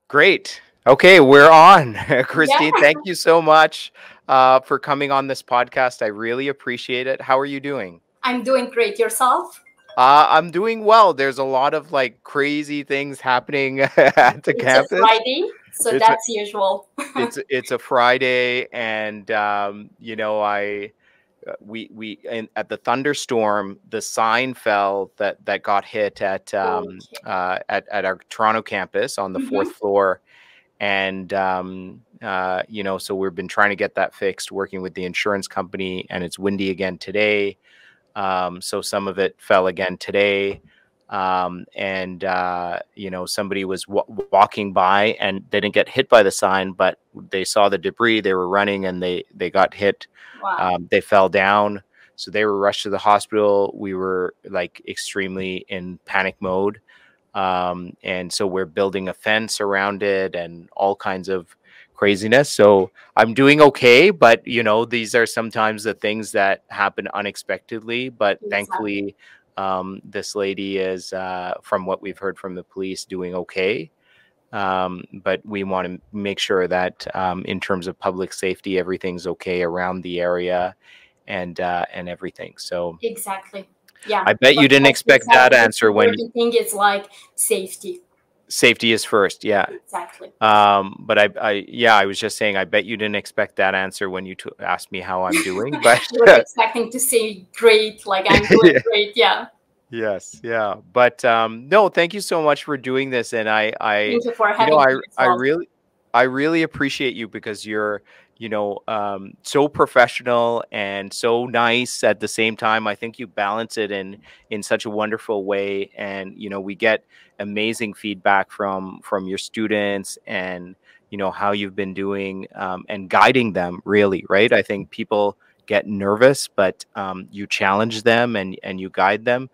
Great. Okay, we're on. Yeah, Christine, thank you so much for coming on this podcast. I really appreciate it. How are you doing? I'm doing great. Yourself? I'm doing well. There's a lot of like crazy things happening at the It's a campus. Friday, so It's a, that's usual. it's a Friday, and I we at the thunderstorm, the sign fell that got hit Okay. at our Toronto campus on the fourth Mm-hmm. floor. And so we've been trying to get that fixed, working with the insurance company, and it's windy again today. So some of it fell again today. Somebody was walking by and they didn't get hit by the sign, but they saw the debris. They were running and they got hit. Wow. They fell down. So they were rushed to the hospital. We were like extremely in panic mode. And so we're building a fence around it and all kinds of craziness. So I'm doing okay, but these are sometimes the things that happen unexpectedly. But Exactly. thankfully, this lady is, from what we've heard from the police, doing okay. But we want to make sure that in terms of public safety, everything's okay around the area and everything. So Exactly. Yeah. I bet you But didn't like you expect said, that the most answer when important thing is like safety. safety is first. Yeah. Exactly. But I was just saying, I bet you didn't expect that answer when you asked me how I'm doing, but I was expecting to say great, like I'm doing yeah, great. Yeah. yes, yeah. But no, thank you so much for doing this, and Thank you for having me as I well. really appreciate you because you're so professional and so nice at the same time. I think you balance it in such a wonderful way, and we get amazing feedback from your students and how you've been doing, and guiding them really, right? I think people get nervous, but you challenge them and you guide them.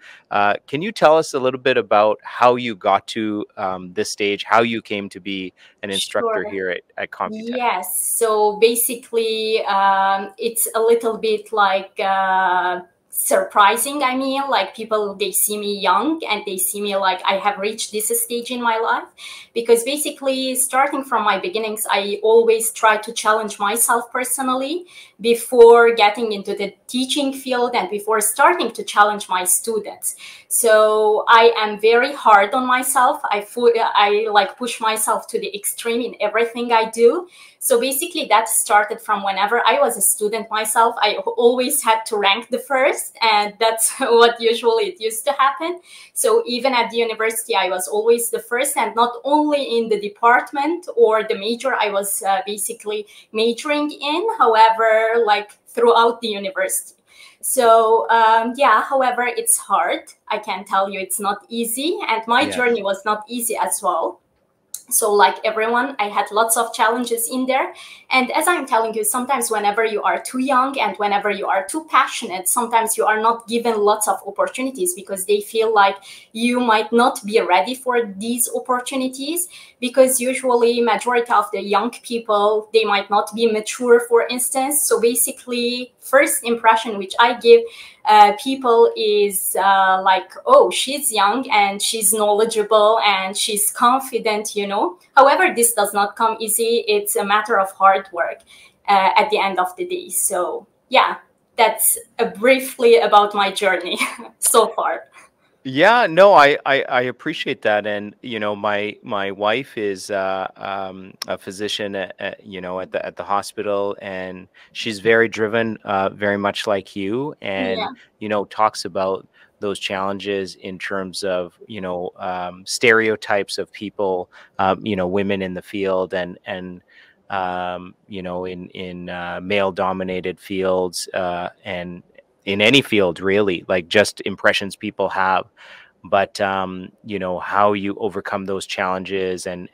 Can you tell us a little bit about how you got to this stage, how you came to be an instructor Sure. here at Computec? Yes. So basically, it's a little bit like surprising. I mean, like people, they see me young and they see me like I have reached this stage in my life. Because basically, starting from my beginnings, I always try to challenge myself personally before getting into the teaching field and before starting to challenge my students. So I am very hard on myself. I like push myself to the extreme in everything I do. So basically that started from whenever I was a student myself. I always had to rank the first, and that's what usually it used to happen. So even at the university, I was always the first, and not only in the department or the major I was basically majoring in, however, like throughout the university. So yeah, however, it's hard. I can tell you it's not easy, and my Yes. journey was not easy as well. So like everyone, I had lots of challenges in there. And as I'm telling you, sometimes whenever you are too young and whenever you are too passionate, sometimes you are not given lots of opportunities because they feel like you might not be ready for these opportunities, because usually majority of the young people, they might not be mature, for instance. So basically, first impression which I give people is like, oh, she's young and she's knowledgeable and she's confident, you know. However, this does not come easy. It's a matter of hard work at the end of the day. So yeah, that's briefly about my journey so far. Yeah, no, I appreciate that, and my wife is a physician at the hospital, and she's very driven, very much like you, and Yeah, talks about those challenges in terms of stereotypes of people, women in the field, and in male dominated fields, and in any field really, like just impressions people have. But how you overcome those challenges and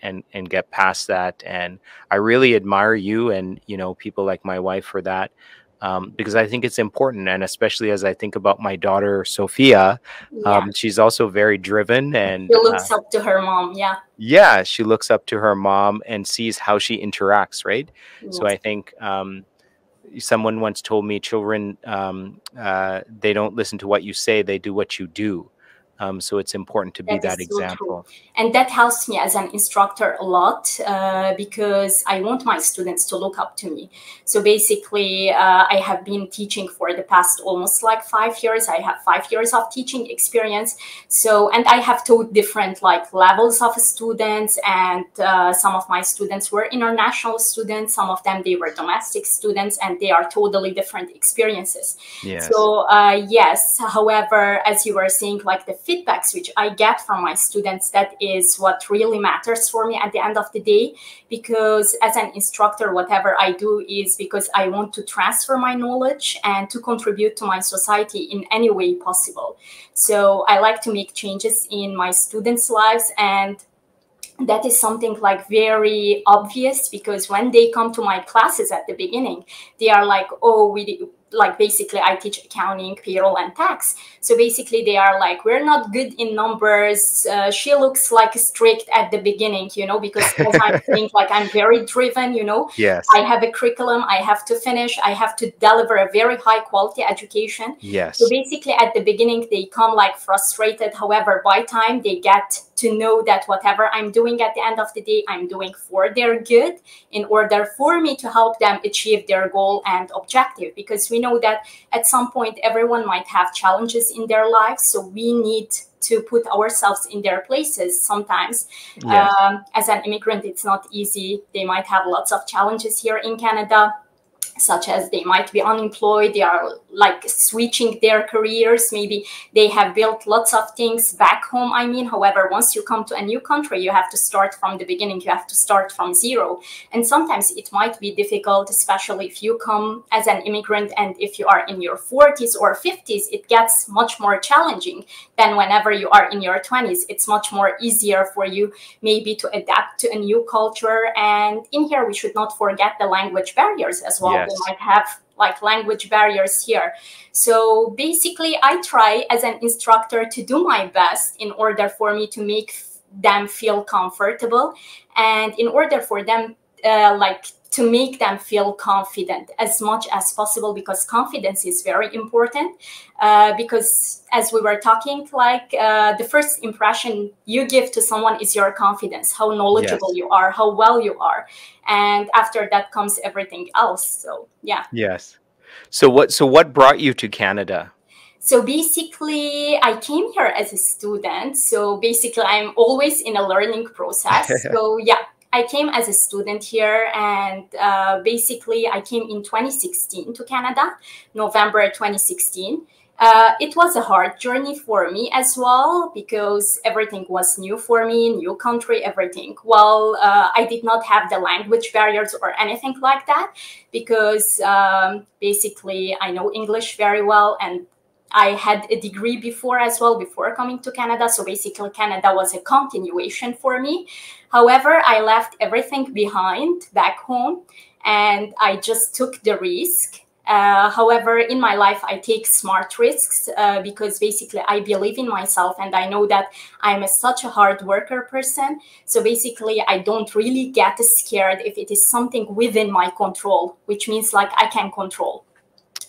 get past that. And I really admire you and people like my wife for that, because I think it's important. And especially as I think about my daughter Sophia, yeah. she's also very driven, She and looks up to her mom. Yeah. yeah, she looks up to her mom and sees how she interacts, right? So Yes. I think someone once told me children, they don't listen to what you say, they do what you do. So it's important to be That that is so true. example. And that helps me as an instructor a lot because I want my students to look up to me. So basically, I have been teaching for the past almost like 5 years. I have 5 years of teaching experience. So, and I have taught different like levels of students, and some of my students were international students. Some of them, they were domestic students, and they are totally different experiences. Yes. So yes, however, as you were saying, like the feedbacks which I get from my students, that is what really matters for me at the end of the day, because as an instructor, whatever I do is because I want to transfer my knowledge and to contribute to my society in any way possible. So I like to make changes in my students' lives, and that is something like very obvious, because when they come to my classes at the beginning, they are like, oh, like basically I teach accounting, payroll, and tax. So basically they are like, we're not good in numbers. She looks like strict at the beginning, you know, because as I'm saying, like I'm very driven, you know. Yes. I have a curriculum I have to finish. I have to deliver a very high quality education. Yes. So basically at the beginning, they come like frustrated. However, by time they get to know that whatever I'm doing at the end of the day, I'm doing for their good in order for me to help them achieve their goal and objective. Because we know that at some point, everyone might have challenges in their lives. So we need to put ourselves in their places sometimes. Yes. As an immigrant, it's not easy. They might have lots of challenges here in Canada, such as they might be unemployed, they are like switching their careers, maybe they have built lots of things back home. I mean, however, once you come to a new country, you have to start from the beginning, you have to start from zero. And sometimes it might be difficult, especially if you come as an immigrant and if you are in your 40s or 50s, it gets much more challenging than whenever you are in your 20s. It's much more easier for you maybe to adapt to a new culture. And in here, we should not forget the language barriers as well. Yes. They might have like language barriers here. So basically, I try as an instructor to do my best in order for me to make them feel comfortable, and in order for them like to make them feel confident as much as possible, because confidence is very important. Because as we were talking, like the first impression you give to someone is your confidence, how knowledgeable you are, how well you are. And after that comes everything else. So, yeah. Yes. So what brought you to Canada? So basically, I came here as a student. So basically, I'm always in a learning process. So yeah, I came as a student here, and basically I came in 2016 to Canada, November 2016. It was a hard journey for me as well, because everything was new for me, new country, everything. Well, I did not have the language barriers or anything like that, because basically I know English very well, and I had a degree before as well, before coming to Canada. So basically Canada was a continuation for me. However, I left everything behind back home, and I just took the risk. However, in my life, I take smart risks because basically I believe in myself, and I know that I'm such a hard worker person. So basically, I don't really get scared if it is something within my control, which means like I can control.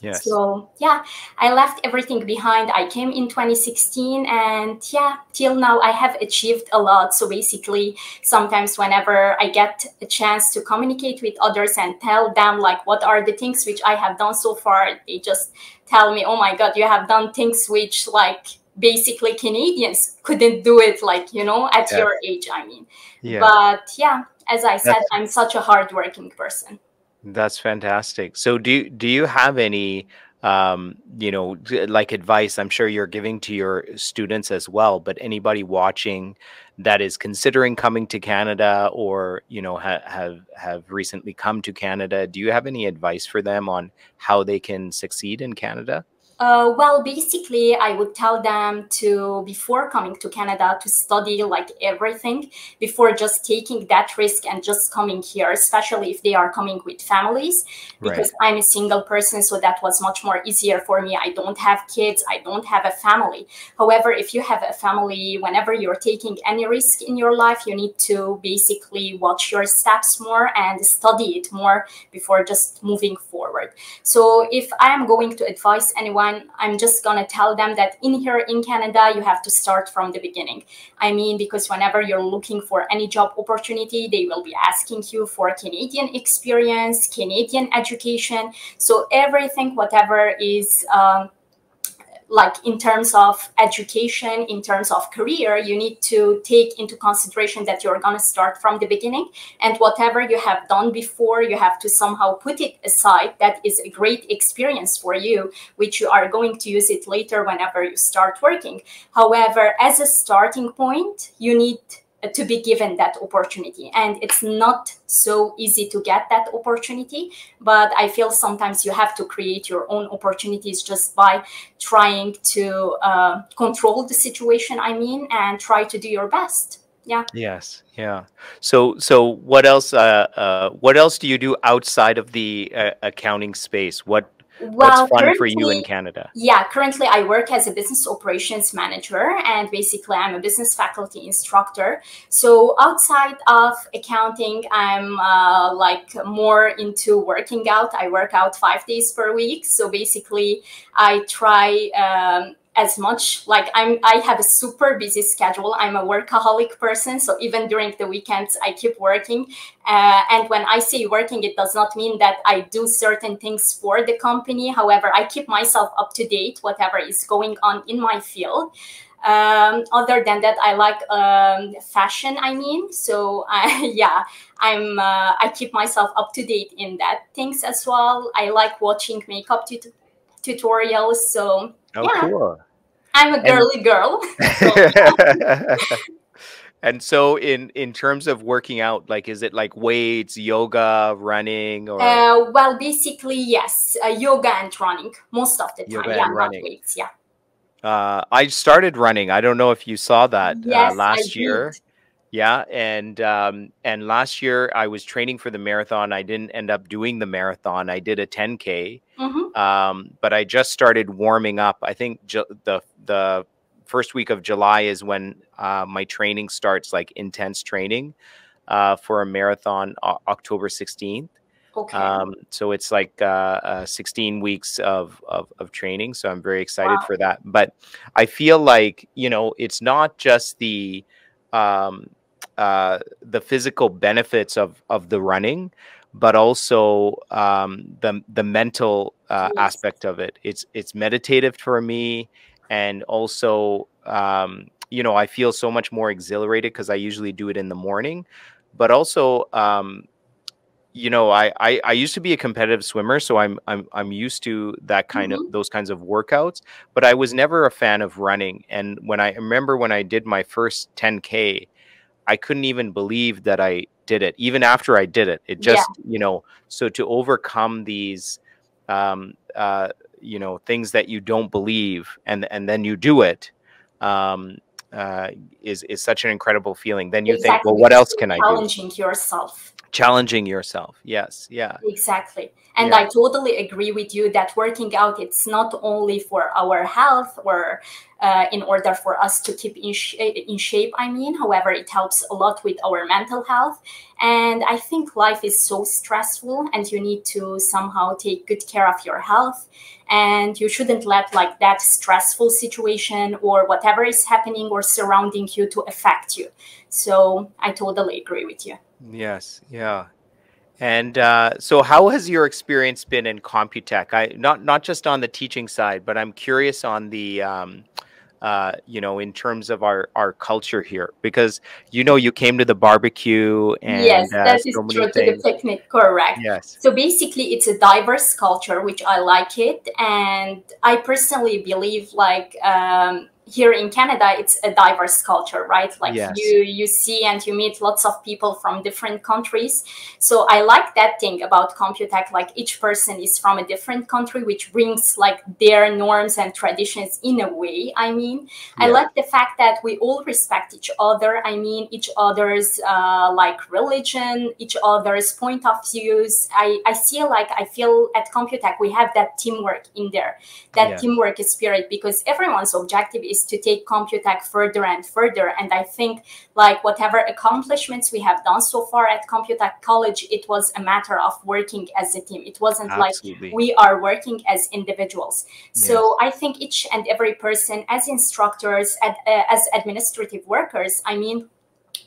Yes. So yeah, I left everything behind. I came in 2016, and yeah, till now I have achieved a lot. So basically, sometimes whenever I get a chance to communicate with others and tell them like what are the things which I have done so far, they just tell me, oh my God, you have done things which like basically Canadians couldn't do it, like, you know, at your age, I mean. Yeah. But yeah, as I said, I'm such a hardworking person. That's fantastic. So do you have any, you know, like advice I'm sure you're giving to your students as well, but anybody watching that is considering coming to Canada, or, you know, have recently come to Canada, do you have any advice for them on how they can succeed in Canada? Well, basically, I would tell them to, before coming to Canada, to study like everything before just taking that risk and just coming here, especially if they are coming with families, because I'm a single person. So that was much more easier for me. I don't have kids. I don't have a family. However, if you have a family, whenever you're taking any risk in your life, you need to basically watch your steps more and study it more before just moving forward. So if I am going to advise anyone, I'm just gonna tell them that here in Canada, you have to start from the beginning. I mean, because whenever you're looking for any job opportunity, they will be asking you for Canadian experience, Canadian education. So everything, whatever is like in terms of education, in terms of career, you need to take into consideration that you're going to start from the beginning, and whatever you have done before, you have to somehow put it aside. That is a great experience for you, which you are going to use it later whenever you start working. However, as a starting point, you need to be given that opportunity, and it's not so easy to get that opportunity, but I feel sometimes you have to create your own opportunities just by trying to control the situation, I mean, and try to do your best. Yeah. Yes. Yeah. So what else do you do outside of the accounting space? What's Well, fun for you in Canada? Yeah, currently I work as a business operations manager, and basically I'm a business faculty instructor. So outside of accounting, I'm like more into working out. I work out 5 days per week. So basically I try as much, like I have a super busy schedule. I'm a workaholic person, so even during the weekends I keep working, and when I say working, it does not mean that I do certain things for the company. However, I keep myself up to date whatever is going on in my field. Other than that, I like fashion, I mean, so I keep myself up to date in that things as well. I like watching makeup tutorials, so Oh, yeah, cool. I'm a girly girl. And so in terms of working out, like, is it like weights, yoga, running, or Well, basically, yes, yoga and running most of the time. yoga Yeah, and not running? weights. Yeah. I started running. I don't know if you saw that Yes, I last did. year. Yeah, and last year I was training for the marathon. I didn't end up doing the marathon. I did a 10K, but I just started warming up. I think the first week of July is when my training starts, like intense training for a marathon, October 16th. Okay. So it's like 16 weeks of training. So I'm very excited Wow. for that. But I feel like, it's not just um, the physical benefits of the running, but also the mental Yes. aspect of it. It's meditative for me, and also I feel so much more exhilarated because I usually do it in the morning, but also I used to be a competitive swimmer, so I'm used to that kind of Mm-hmm. those kinds of workouts, but I was never a fan of running. And when I remember when I did my first 10K, I couldn't even believe that I did it. Even after I did it, it Yeah. just, so to overcome these um things that you don't believe, and then you do it, um is such an incredible feeling. Then you think, Exactly, well, what because else you're can I do? challenging yourself. Challenging yourself. Yes. Yeah. Exactly. And Yeah. I totally agree with you that working out, it's not only for our health or in order for us to keep in shape, I mean. However, it helps a lot with our mental health. And I think life is so stressful, and you need to somehow take good care of your health. And you shouldn't let like that stressful situation or whatever is happening or surrounding you to affect you. So I totally agree with you. Yes. Yeah. And so, how has your experience been in Computec? Not just on the teaching side, but I'm curious on the in terms of our culture here, because you came to the barbecue Yes, and that is so many true to the things. picnic, correct. Yes. So basically, it's a diverse culture, which I like it. And I personally believe like here in Canada, it's a diverse culture, right? Like Yes. you see and you meet lots of people from different countries. So I like that thing about Computec, like each person is from a different country, which brings like their norms and traditions in a way. I mean, I Yeah. like the fact that we all respect each other. I mean, each other's like religion, each other's point of views. I feel at Computec we have that teamwork in there, that Yes. teamwork spirit, because everyone's objective is to take Computec further and further. And I think like whatever accomplishments we have done so far at Computec College, it was a matter of working as a team. It wasn't like Absolutely. we are working as individuals. Yes. So I think each and every person, as instructors, as administrative workers, I mean,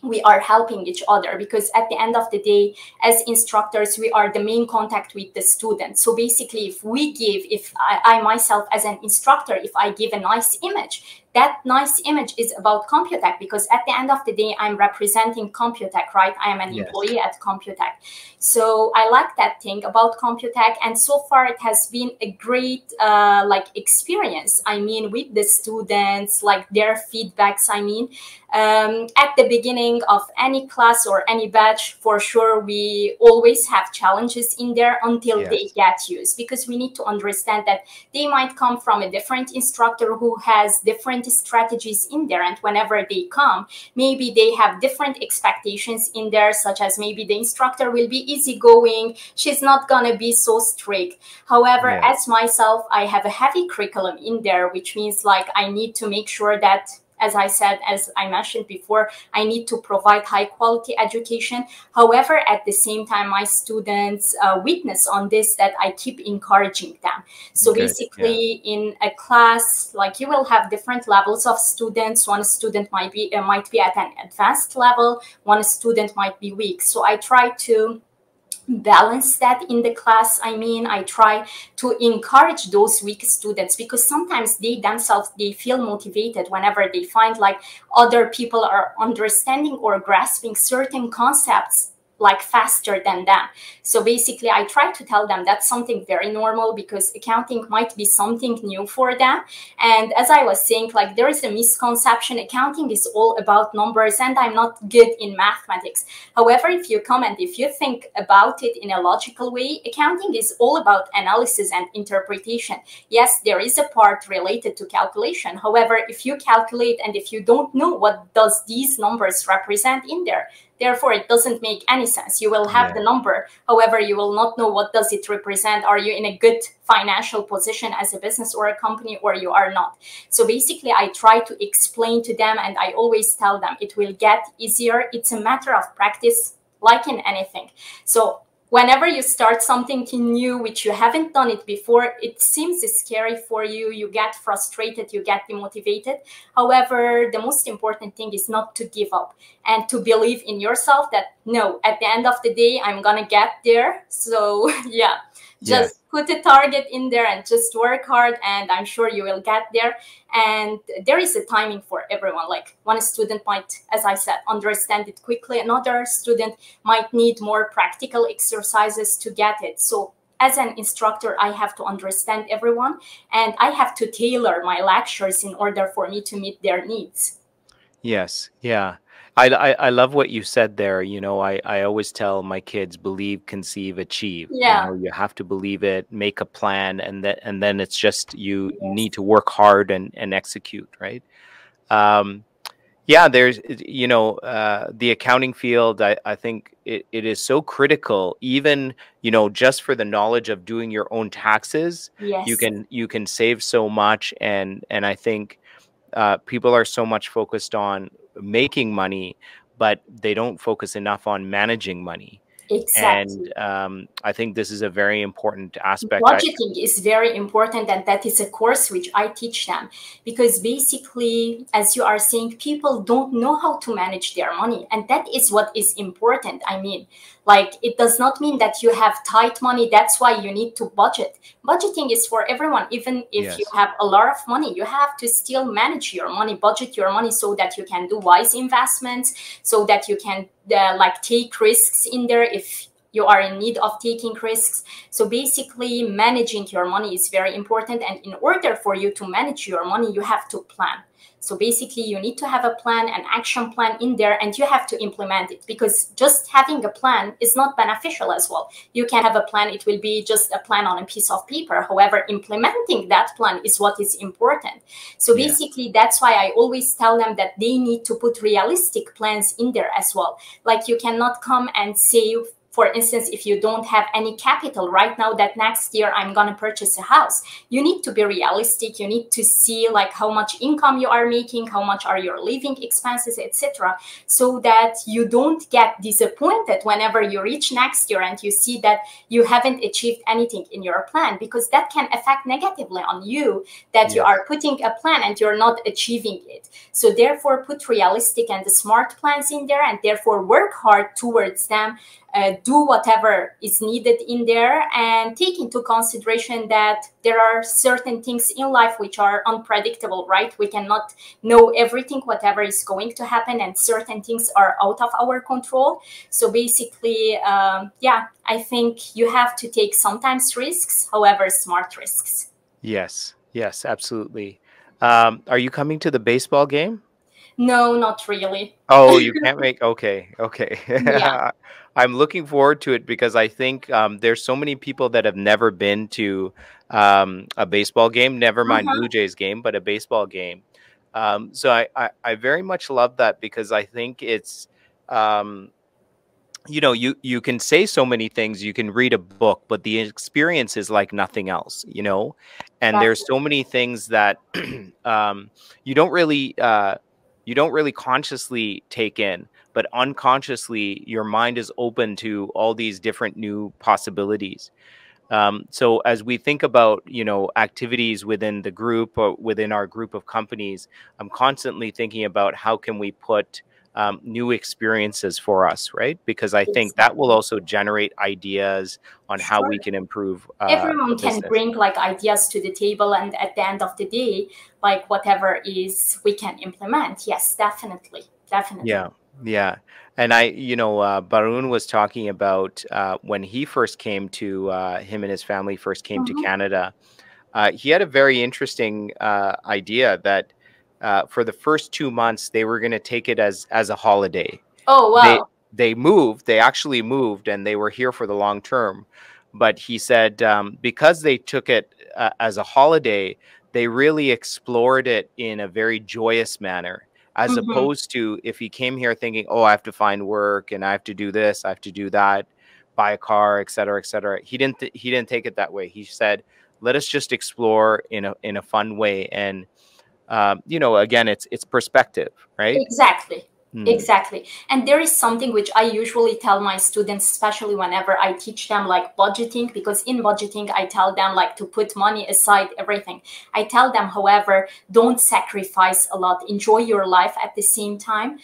we are helping each other, because at the end of the day, as instructors, we are the main contact with the student. So basically, if I myself as an instructor, if I give a nice image, that nice image is about Computec, because at the end of the day, I'm representing Computec, right? I am an employee at Computec. So I like that thing about Computec. And so far, it has been a great like experience. I mean, with the students, like their feedbacks, I mean, at the beginning of any class or any batch, for sure, we always have challenges in there until they get used, because we need to understand that they might come from a different instructor who has different strategies in there. And whenever they come, maybe they have different expectations in there, such as maybe the instructor will be easygoing. She's not going to be so strict. However, as myself, I have a heavy curriculum in there, which means like I need to make sure that, as I said, as I mentioned before, I need to provide high quality education. However, at the same time, my students witness on this, that I keep encouraging them. So basically in a class, like you will have different levels of students. One student might be at an advanced level. One student might be weak. So I try to balance that in the class. I mean, I try to encourage those weak students, because sometimes they themselves, they feel motivated whenever they find like other people are understanding or grasping certain concepts like faster than them. So basically, I try to tell them that's something very normal, because accounting might be something new for them. And as I was saying, like there is a misconception, accounting is all about numbers and I'm not good in mathematics. However, if you come and if you think about it in a logical way, accounting is all about analysis and interpretation. Yes, there is a part related to calculation. However, if you calculate and if you don't know what does these numbers represent in there, therefore, it doesn't make any sense. You will have the number. However, you will not know what does it represent. Are you in a good financial position as a business or a company, or you are not? So basically, I try to explain to them, and I always tell them it will get easier. It's a matter of practice, like in anything. So whenever you start something new, which you haven't done it before, it seems scary for you. You get frustrated, you get demotivated. However, the most important thing is not to give up and to believe in yourself that, no, at the end of the day, I'm going to get there. So yeah, just put a target in there and just work hard, and I'm sure you will get there. And there is a timing for everyone. Like one student might, as I said, understand it quickly. Another student might need more practical exercises to get it. So as an instructor, I have to understand everyone, and I have to tailor my lectures in order for me to meet their needs. Yes. Yeah. I love what you said there. You know, I always tell my kids, believe, conceive, achieve. Yeah. You know, you have to believe it, make a plan, and then it's just you need to work hard and execute, right? Yeah, there's, you know, the accounting field, I think it is so critical, even, you know, just for the knowledge of doing your own taxes. Yes. You can save so much. And I think people are so much focused on making money, but they don't focus enough on managing money. Exactly. And I think this is a very important aspect. Budgeting is very important, and that is a course which I teach them, because basically, as you are saying, people don't know how to manage their money, and that is what is important. I mean, like, it does not mean that you have tight money, that's why you need to budget. Budgeting is for everyone. Even if you have a lot of money, you have to still manage your money, budget your money, so that you can do wise investments, so that you can like take risks in there if you are in need of taking risks. So basically, managing your money is very important. And in order for you to manage your money, you have to plan. So basically, you need to have a plan, an action plan in there, and you have to implement it, because just having a plan is not beneficial as well. You can have a plan, it will be just a plan on a piece of paper. However, implementing that plan is what is important. So basically, that's why I always tell them that they need to put realistic plans in there as well. Like, you cannot come and say, for instance, if you don't have any capital right now that next year I'm going to purchase a house, you need to be realistic. You need to see like how much income you are making, how much are your living expenses, etc., so that you don't get disappointed whenever you reach next year and you see that you haven't achieved anything in your plan, because that can affect negatively on you, that you are putting a plan and you're not achieving it. So therefore, put realistic and smart plans in there, and therefore work hard towards them. Do whatever is needed in there, and take into consideration that there are certain things in life which are unpredictable, right? We cannot know everything, whatever is going to happen, and certain things are out of our control. So basically, yeah, I think you have to take sometimes risks, however, smart risks. Yes, yes, absolutely. Are you coming to the baseball game? No, not really. Oh, you can't make, okay, okay. Yeah. I'm looking forward to it because I think there's so many people that have never been to a baseball game, never mind Uh-huh. Blue Jays game, but a baseball game. So I very much love that because I think it's um, you know, you can say so many things, you can read a book, but the experience is like nothing else, you know. And there's so Exactly. many things that um, you don't really you don't really consciously take in, but unconsciously your mind is open to all these different new possibilities. So as we think about, you know, activities within the group or within our group of companies, I'm constantly thinking about how can we put new experiences for us, right? Because I think that will Exactly. also generate ideas on how we Sure. can improve the Everyone can business. bring like ideas to the table, and at the end of the day, like whatever is we can implement. Yes, definitely. Definitely. Yeah, yeah. And you know, Barun was talking about when he first came to, him and his family first came to Mhm. Canada. He had a very interesting idea that for the first 2 months they were going to take it as a holiday. Oh, They wow. they actually moved, and they were here for the long term. But he said because they took it as a holiday, they really explored it in a very joyous manner, as Hmm. opposed to if he came here thinking, oh, I have to find work and I have to do this, I have to do that, buy a car, et cetera, et cetera. He didn't take it that way. He said, let us just explore in a fun way. And you know, again, it's perspective, right? Exactly. Mm. Exactly. And there is something which I usually tell my students, especially whenever I teach them like budgeting, because in budgeting, I tell them like to put money aside, everything. I tell them, however, don't sacrifice a lot. Enjoy your life at the same time.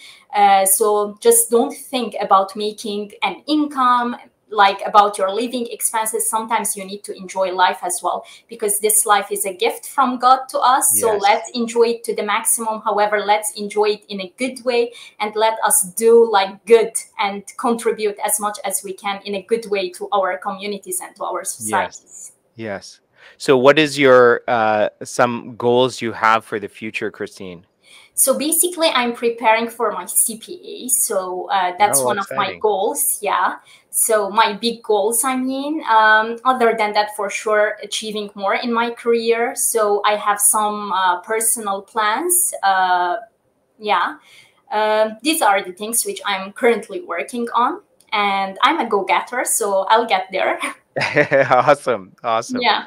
So just don't think about making an income, like about your living expenses. Sometimes you need to enjoy life as well, because this life is a gift from God to us. So Yes. let's enjoy it to the maximum. However, let's enjoy it in a good way, and let us do like good and contribute as much as we can in a good way to our communities and to our Yes. societies. Yes. So what is your some goals you have for the future, Christine? So basically, I'm preparing for my CPA. So that's Oh, one of my exciting. goals. Yeah. So my big goals, I mean, other than that, for sure, achieving more in my career. So I have some personal plans. Yeah. These are the things which I'm currently working on. And I'm a go-getter, so I'll get there. Awesome. Awesome. Yeah.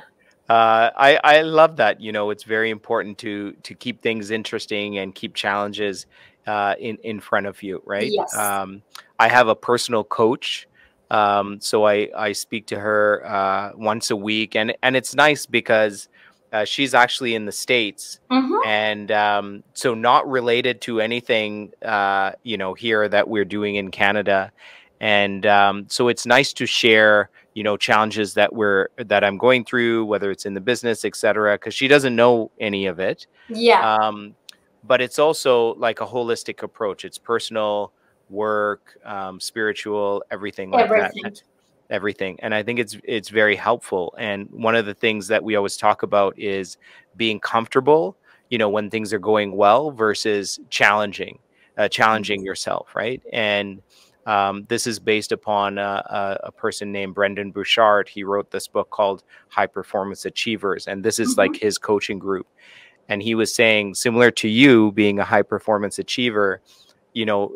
I love that. You know, it's very important to keep things interesting and keep challenges in front of you, right? Yes. I have a personal coach, so I speak to her once a week, and it's nice because she's actually in the States, Mm-hmm. and so not related to anything you know, here that we're doing in Canada, and so it's nice to share, you know, challenges that I'm going through, whether it's in the business, et cetera, because she doesn't know any of it. Yeah. Um, but it's also like a holistic approach. It's personal, work, spiritual, everything like that. Everything. Everything. And I think it's very helpful. And one of the things that we always talk about is being comfortable, you know, when things are going well versus challenging yourself, right? And this is based upon a person named Brendan Bouchard. He wrote this book called High Performance Achievers, and this is Mm-hmm. like his coaching group. And he was saying, similar to you being a high performance achiever, you know,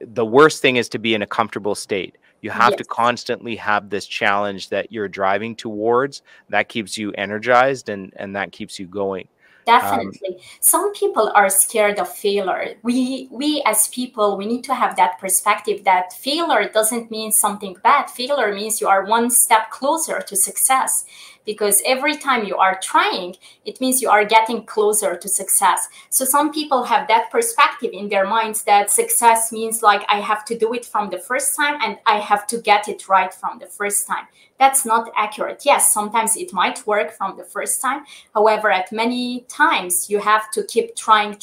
the worst thing is to be in a comfortable state. You have to Yes. constantly have this challenge that you're driving towards that keeps you energized, and that keeps you going. Definitely. Some people are scared of failure. We as people, we need to have that perspective that failure doesn't mean something bad. Failure means you are one step closer to success, because every time you are trying, it means you are getting closer to success. So some people have that perspective in their minds that success means like I have to do it from the first time and I have to get it right from the first time. That's not accurate. Yes, sometimes it might work from the first time. However, at many times you have to keep trying.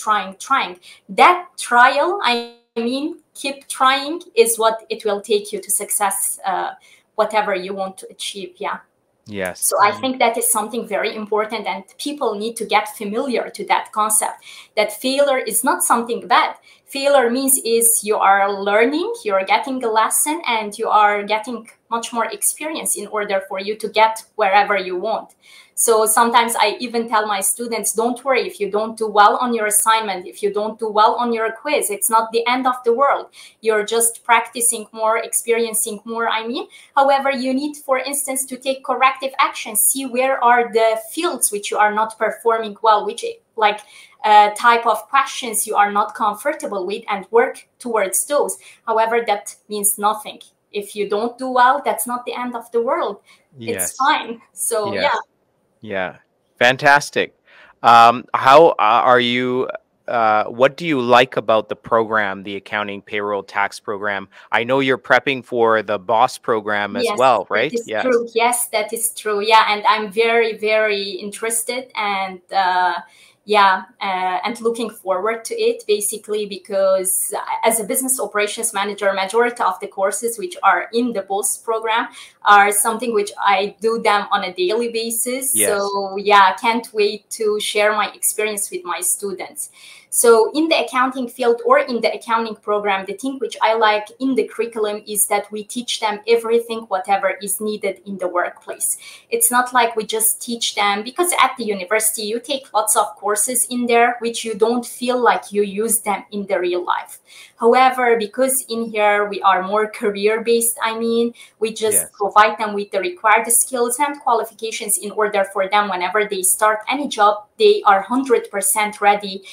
That trial, I mean, keep trying, is what it will take you to success, whatever you want to achieve. Yeah. Yes. So I think that is something very important, and people need to get familiar to that concept, that failure is not something bad. Failure means is you are learning, you are getting a lesson, and you are getting much more experience in order for you to get wherever you want. So sometimes I even tell my students, don't worry if you don't do well on your assignment, if you don't do well on your quiz, it's not the end of the world. You're just practicing more, experiencing more, I mean. However, you need, for instance, to take corrective action, see where are the fields which you are not performing well, which like type of questions you are not comfortable with, and work towards those. However, that means nothing. If you don't do well, that's not the end of the world. It's Yes. fine. So Yes. yeah. Yeah. Fantastic. How are you? What do you like about the program, the accounting, payroll, tax program? I know you're prepping for the boss program as Yes, well, that right? is Yes. true. Yes, that is true. Yeah, and I'm very, very interested, and and looking forward to it, basically because as a business operations manager, majority of the courses which are in the boss program are something which I do them on a daily basis. Yes. So yeah, can't wait to share my experience with my students. So in the accounting field or in the accounting program, the thing which I like in the curriculum is that we teach them everything, whatever is needed in the workplace. It's not like we just teach them, because at the university, you take lots of courses in there, which you don't feel like you use them in the real life. However, because in here we are more career-based, I mean, we just provide them with the required skills and qualifications in order for them, whenever they start any job, they are 100% ready,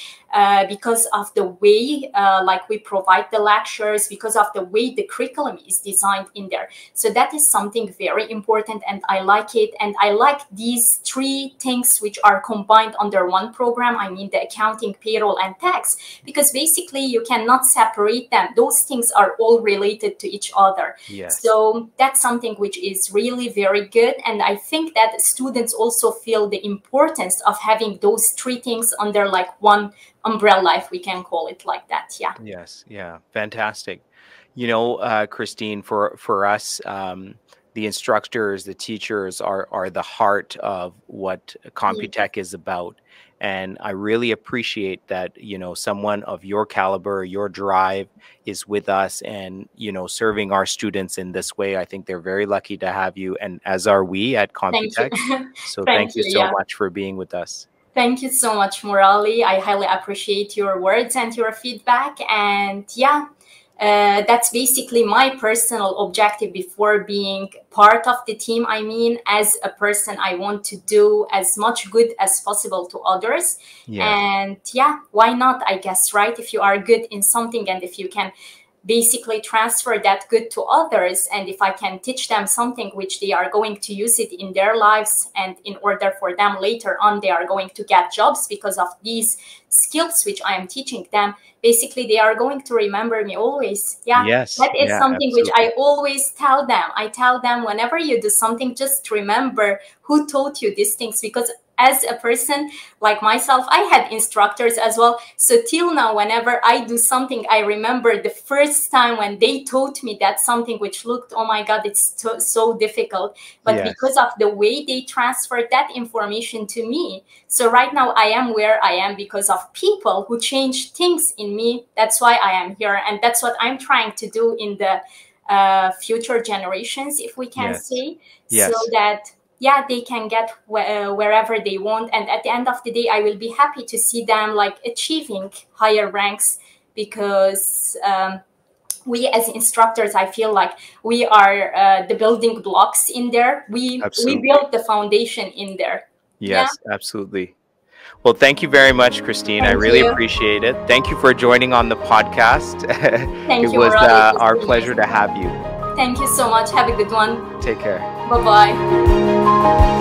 because of the way like we provide the lectures, because of the way the curriculum is designed in there. So that is something very important, and I like it. And I like these three things which are combined under one program. I mean the accounting, payroll, and tax, because basically you cannot separate them. Those things are all related to each other. Yes. So that's something which is really very good. And I think that students also feel the importance of having those three things under like one umbrella, if we can call it like that. Yeah. Yes. Yeah. Fantastic. Christine, for us, the instructors, the teachers are the heart of what Computec is about. And I really appreciate that, someone of your caliber, your drive is with us and, serving our students in this way. I think they're very lucky to have you, and as are we at Thank you. Computec. So Thank thank you you. so Yeah. much for being with us. Thank you so much, Muraly. I highly appreciate your words and your feedback. And yeah, that's basically my personal objective before being part of the team. I mean, as a person, I want to do as much good as possible to others. Yes. And yeah, why not, I guess, right? If you are good in something, and if you can basically transfer that good to others, and if I can teach them something which they are going to use it in their lives, and in order for them later on they are going to get jobs because of these skills which I am teaching them, basically they are going to remember me always. Yeah. Yes. That is Yeah, something absolutely. which I always tell them. I tell them, whenever you do something, just remember who taught you these things, because as a person like myself, I had instructors as well. So till now, whenever I do something, I remember the first time when they taught me that something which looked, oh my God, it's so difficult. But Yes. because of the way they transferred that information to me, so right now I am where I am because of people who changed things in me. That's why I am here. And that's what I'm trying to do in the future generations, if we can say, Yes. so that yeah, they can get wherever they want. And at the end of the day, I will be happy to see them like achieving higher ranks, because we as instructors, I feel like we are the building blocks in there. We build the foundation in there. Yes, absolutely. Well, thank you very much, Christine. I really appreciate it. Thank you for joining on the podcast. Thank you, was Muraly. our pleasure to have you. Thank you so much. Have a good one. Take care. Bye-bye.